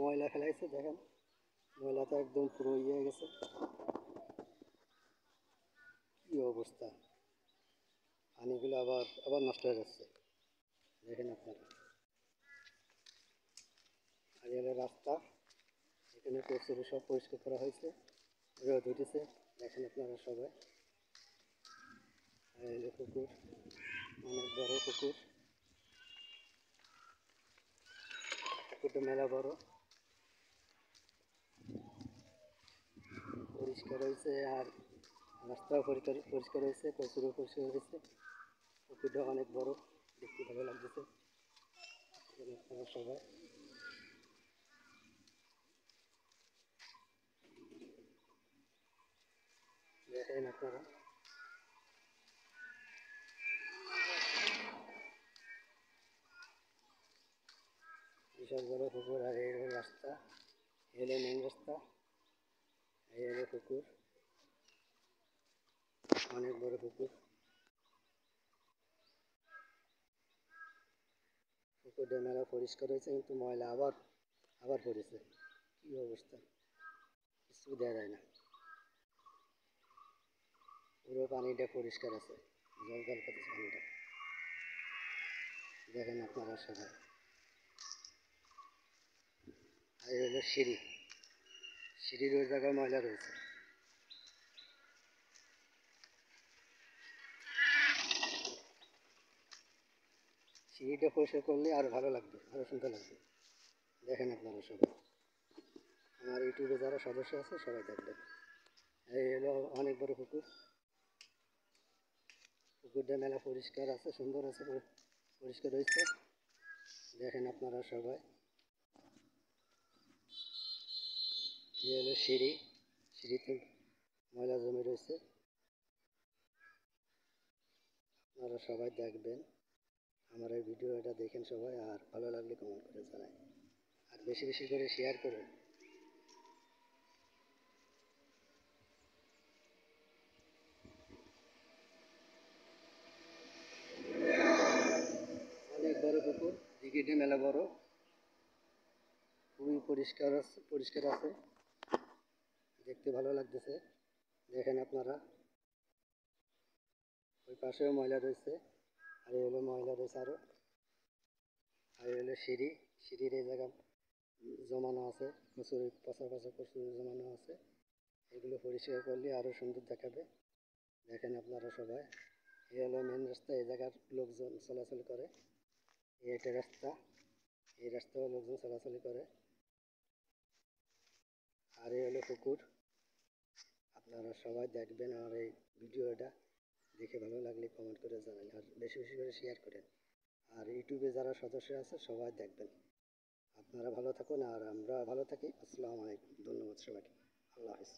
ময়লা ফেলাইছে, দেখেন ময়লাটা একদম পুরো হয়ে গেছে, কি অবস্থা। পানিগুলো আবার আবার নষ্ট হয়ে যাচ্ছে, দেখেন আপনারা। আর এর রাস্তা, এখানে প্রচুর সব পরিষ্কার করা হয়েছে, রোদ উঠেছে, দেখেন আপনারা সবাই। এই যে পুকুর, অনেক বড় পুকুর, পুকুরটা মেলা বড়, পরিষ্কার হয়েছে। আর রাস্তাও পরিষ্কার হয়েছে, প্রচুর পরিষ্কার হয়েছে। পুকুরটা অনেক বড়, দেখতে ভালো লাগতেছে, আপনারা সবাই দেখেন। আপনারা বিশাল বড় পুকুর, আর এই হলো রাস্তা, এই হলো মেন রাস্তা, এই হলো পুকুর, অনেক বড় পুকুর। পুকুরটা মেলা পরিষ্কার হয়েছে, কিন্তু ময়লা আবার আবার পড়েছে, কি অবস্থা, কিছু দেওয়া যায় না। পুরো পানিটা পরিষ্কার আছে, জল জল করতেছে পানিটা, দেখেন আপনারা সবাই। আর এই হলো সিঁড়ি, সিঁড়ির ওই জায়গায় ময়লা রয়েছে। সিঁড়িটা পরিষ্কার করলে আরো ভালো লাগবে, আরো সুন্দর লাগবে, দেখেন আপনারা সবাই। আমার ইউটিউবে যারা সদস্য আছে সবাই দেখবেন। এই হলো অনেক বড় পুকুর, পুকুরটা মেলা পরিষ্কার আছে, সুন্দর আছে, পরিষ্কার হয়েছে, দেখেন আপনারা সবাই। এই হলো সিঁড়ি, সিঁড়িতে ময়লা জমে রয়েছে, আপনারা সবাই দেখবেন। আমার এই ভিডিওটা দেখেন সবাই, আর ভালো লাগলে কমেন্ট করে জানাই, আর বেশি বেশি করে শেয়ার করুন। অনেক বড় পুকুর, দিঘিটা মেলা বড়, খুবই পরিষ্কার আছে, দেখতে ভালো লাগতেছে, দেখেন আপনারা। ওই পাশেও ময়লা রয়েছে, আর এই হলো ময়লা রয়েছে আরো। আর এই হলো সিঁড়ি, সিঁড়ির এই জায়গা জমানো আছে, প্রচুর পচা পচা প্রচুর জমানো আছে, এগুলো পরিষ্কার করলে আরো সুন্দর দেখাবে, দেখেন আপনারা সবাই। এই হলো মেন রাস্তা, এই জায়গার লোকজন চলাচল করে, এটা রাস্তা, এই রাস্তাও লোকজন চলাচল করে। আর এই হলো পুকুর, আপনারা সবাই দেখবেন আমার এই ভিডিওটা, দেখে ভালো লাগলে কমেন্ট করে জানান, আর বেশি বেশি করে শেয়ার করেন। আর ইউটিউবে যারা সদস্য আছে সবাই দেখবেন। আপনারা ভালো থাকুন, আর আমরা ভালো থাকি। আসসালামু আলাইকুম, ধন্যবাদ সবাইকে, আল্লাহ হাফেজ।